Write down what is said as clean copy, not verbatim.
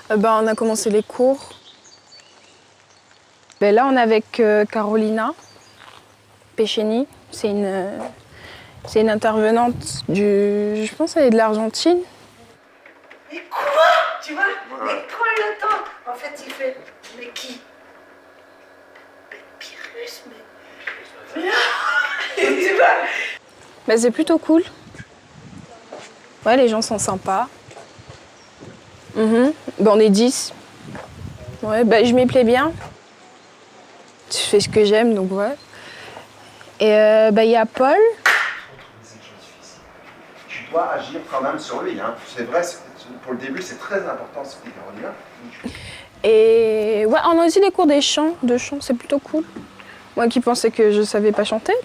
On a commencé les cours. Là, on est avec Carolina Pecchini. C'est une intervenante je pense qu'elle est de l'Argentine. Mais quoi? Tu vois? Mais quoi le temps? En fait, il fait. Mais qui? Mais Pyrrhus, mais. Tu vois? C'est plutôt cool. Ouais, les gens sont sympas. On est 10. Ouais, je m'y plais bien. Je fais ce que j'aime, donc ouais. Et il y a Paul. Tu dois agir quand même sur lui. Hein. C'est vrai, pour le début, c'est très important ce que dit Carolina. Et ouais, on a aussi des cours de chant, c'est plutôt cool. Moi qui pensais que je savais pas chanter.